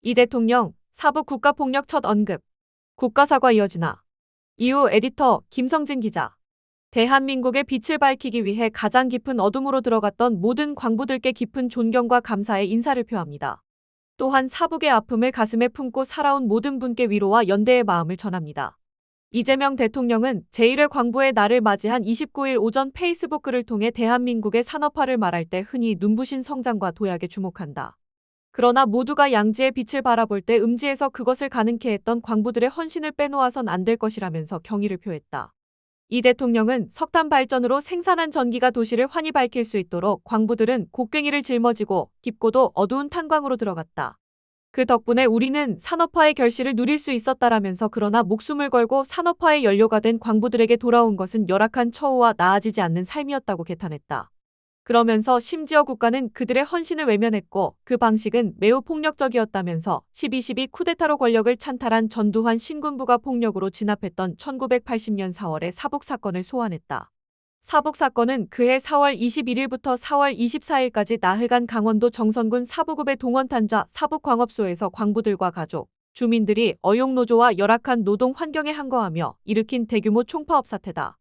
이 대통령, 사북 국가폭력 첫 언급. 국가사과 이어지나. 이후 에디터 김성진 기자. 대한민국의 빛을 밝히기 위해 가장 깊은 어둠으로 들어갔던 모든 광부들께 깊은 존경과 감사의 인사를 표합니다. 또한 사북의 아픔을 가슴에 품고 살아온 모든 분께 위로와 연대의 마음을 전합니다. 이재명 대통령은 제1회 광부의 날을 맞이한 29일 오전 페이스북 글을 통해 대한민국의 산업화를 말할 때 흔히 눈부신 성장과 도약에 주목한다. 그러나 모두가 양지의 빛을 바라볼 때 음지에서 그것을 가능케 했던 광부들의 헌신을 빼놓아선 안 될 것이라면서 경의를 표했다. 이 대통령은 석탄 발전으로 생산한 전기가 도시를 환히 밝힐 수 있도록 광부들은 곡괭이를 짊어지고 깊고도 어두운 탄광으로 들어갔다. 그 덕분에 우리는 산업화의 결실을 누릴 수 있었다라면서 그러나 목숨을 걸고 산업화의 연료가 된 광부들에게 돌아온 것은 열악한 처우와 나아지지 않는 삶이었다고 개탄했다. 그러면서 심지어 국가는 그들의 헌신을 외면했고 그 방식은 매우 폭력적이었다면서 12.12 쿠데타로 권력을 찬탈한 전두환 신군부가 폭력으로 진압했던 1980년 4월의 사북 사건을 소환했다. 사북 사건은 그해 4월 21일부터 4월 24일까지 나흘간 강원도 정선군 사북읍의 동원탄자 사북광업소에서 광부들과 가족, 주민들이 어용노조와 열악한 노동 환경에 항거하며 일으킨 대규모 총파업 사태다.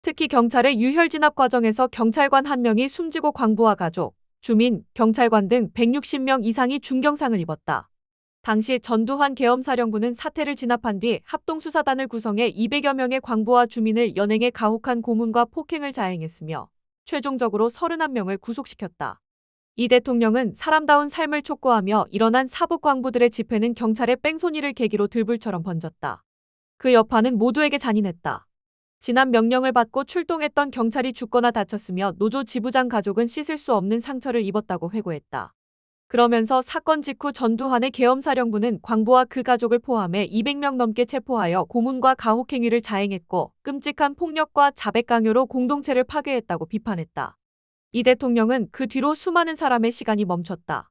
특히 경찰의 유혈 진압 과정에서 경찰관 1명이 숨지고 광부와 가족, 주민, 경찰관 등 160명 이상이 중경상을 입었다. 당시 전두환 계엄사령부는 사태를 진압한 뒤 합동수사단을 구성해 200여 명의 광부와 주민을 연행해 가혹한 고문과 폭행을 자행했으며 최종적으로 31명을 구속시켰다. 이 대통령은 사람다운 삶을 촉구하며 일어난 사북 광부들의 집회는 경찰의 뺑소니를 계기로 들불처럼 번졌다. 그 여파는 모두에게 잔인했다. 지난 명령을 받고 출동했던 경찰이 죽거나 다쳤으며 노조 지부장 가족은 씻을 수 없는 상처를 입었다고 회고했다. 그러면서 사건 직후 전두환의 계엄사령부는 광부와 그 가족을 포함해 200명 넘게 체포하여 고문과 가혹행위를 자행했고 끔찍한 폭력과 자백 강요로 공동체를 파괴했다고 비판했다. 이 대통령은 그 뒤로 수많은 사람의 시간이 멈췄다.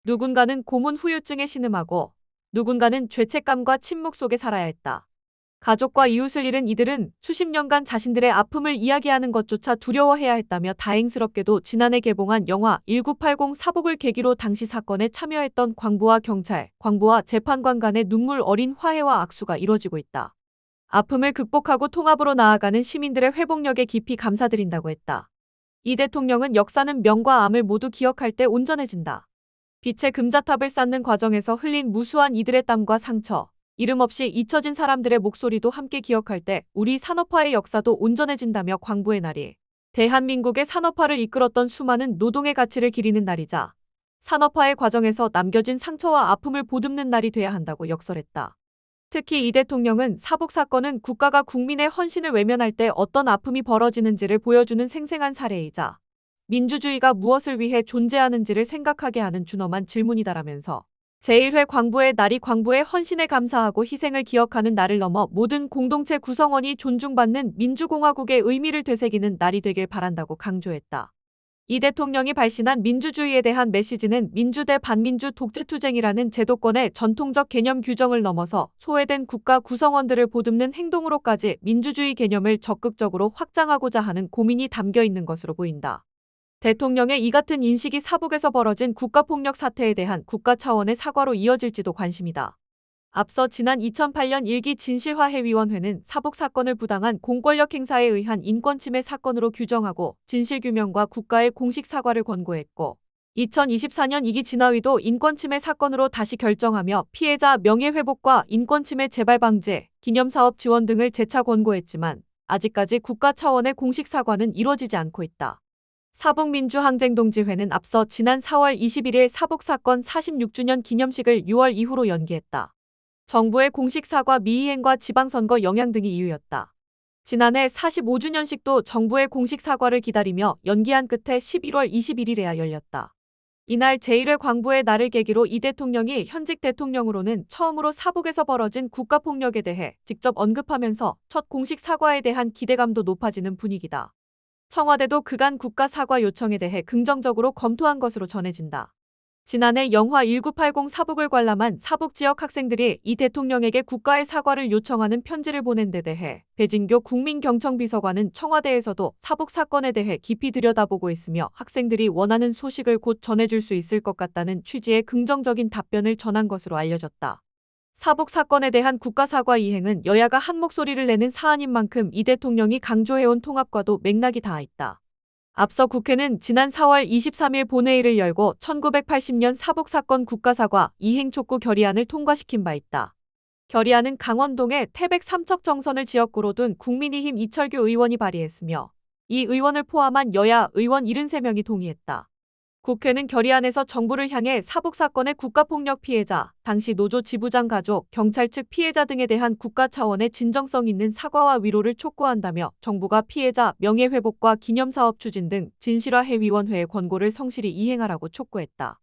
누군가는 고문 후유증에 신음하고 누군가는 죄책감과 침묵 속에 살아야 했다. 가족과 이웃을 잃은 이들은 수십 년간 자신들의 아픔을 이야기하는 것조차 두려워해야 했다며 다행스럽게도 지난해 개봉한 영화 1980 사북을 계기로 당시 사건에 참여했던 광부와 경찰, 광부와 재판관 간의 눈물 어린 화해와 악수가 이뤄지고 있다. 아픔을 극복하고 통합으로 나아가는 시민들의 회복력에 깊이 감사드린다고 했다. 이 대통령은 역사는 명과 암을 모두 기억할 때 온전해진다. 빛의 금자탑을 쌓는 과정에서 흘린 무수한 이들의 땀과 상처, 이름 없이 잊혀진 사람들의 목소리도 함께 기억할 때 우리 산업화의 역사도 온전해진다며 광부의 날이 대한민국의 산업화를 이끌었던 수많은 노동의 가치를 기리는 날이자 산업화의 과정에서 남겨진 상처와 아픔을 보듬는 날이 돼야 한다고 역설했다. 특히 이 대통령은 사북 사건은 국가가 국민의 헌신을 외면할 때 어떤 아픔이 벌어지는지를 보여주는 생생한 사례이자 민주주의가 무엇을 위해 존재하는지를 생각하게 하는 준엄한 질문이다라면서 제1회 광부의 날이 광부의 헌신에 감사하고 희생을 기억하는 날을 넘어 모든 공동체 구성원이 존중받는 민주공화국의 의미를 되새기는 날이 되길 바란다고 강조했다. 이 대통령이 발신한 민주주의에 대한 메시지는 민주 대 반민주 독재투쟁이라는 제도권의 전통적 개념 규정을 넘어서 소외된 국가 구성원들을 보듬는 행동으로까지 민주주의 개념을 적극적으로 확장하고자 하는 고민이 담겨 있는 것으로 보인다. 대통령의 이 같은 인식이 사북에서 벌어진 국가폭력 사태에 대한 국가 차원의 사과로 이어질지도 관심이다. 앞서 지난 2008년 1기 진실화해위원회는 사북 사건을 부당한 공권력 행사에 의한 인권침해 사건으로 규정하고 진실규명과 국가의 공식 사과를 권고했고 2024년 2기 진화위도 인권침해 사건으로 다시 결정하며 피해자 명예회복과 인권침해 재발 방지, 기념사업 지원 등을 재차 권고했지만 아직까지 국가 차원의 공식 사과는 이루어지지 않고 있다. 사북민주항쟁동지회는 앞서 지난 4월 21일 사북사건 46주년 기념식을 6월 이후로 연기했다. 정부의 공식 사과 미이행과 지방선거 영향 등이 이유였다. 지난해 45주년식도 정부의 공식 사과를 기다리며 연기한 끝에 11월 21일에야 열렸다. 이날 제1회 광부의 날을 계기로 이 대통령이 현직 대통령으로는 처음으로 사북에서 벌어진 국가폭력에 대해 직접 언급하면서 첫 공식 사과에 대한 기대감도 높아지는 분위기다. 청와대도 그간 국가 사과 요청에 대해 긍정적으로 검토한 것으로 전해진다. 지난해 영화 1980 사북을 관람한 사북 지역 학생들이 이 대통령에게 국가의 사과를 요청하는 편지를 보낸 데 대해 배진교 국민경청비서관은 청와대에서도 사북 사건에 대해 깊이 들여다보고 있으며 학생들이 원하는 소식을 곧 전해줄 수 있을 것 같다는 취지의 긍정적인 답변을 전한 것으로 알려졌다. 사북 사건에 대한 국가 사과 이행은 여야가 한 목소리를 내는 사안인 만큼 이 대통령이 강조해온 통합과도 맥락이 닿아 있다. 앞서 국회는 지난 4월 23일 본회의를 열고 1980년 사북 사건 국가사과 이행 촉구 결의안을 통과시킨 바 있다. 결의안은 강원동에 태백 삼척 정선을 지역구로 둔 국민의힘 이철규 의원이 발의했으며 이 의원을 포함한 여야 의원 73명이 동의했다. 국회는 결의안에서 정부를 향해 사북 사건의 국가폭력 피해자, 당시 노조 지부장 가족, 경찰 측 피해자 등에 대한 국가 차원의 진정성 있는 사과와 위로를 촉구한다며 정부가 피해자 명예회복과 기념사업 추진 등 진실화해 위원회의 권고를 성실히 이행하라고 촉구했다.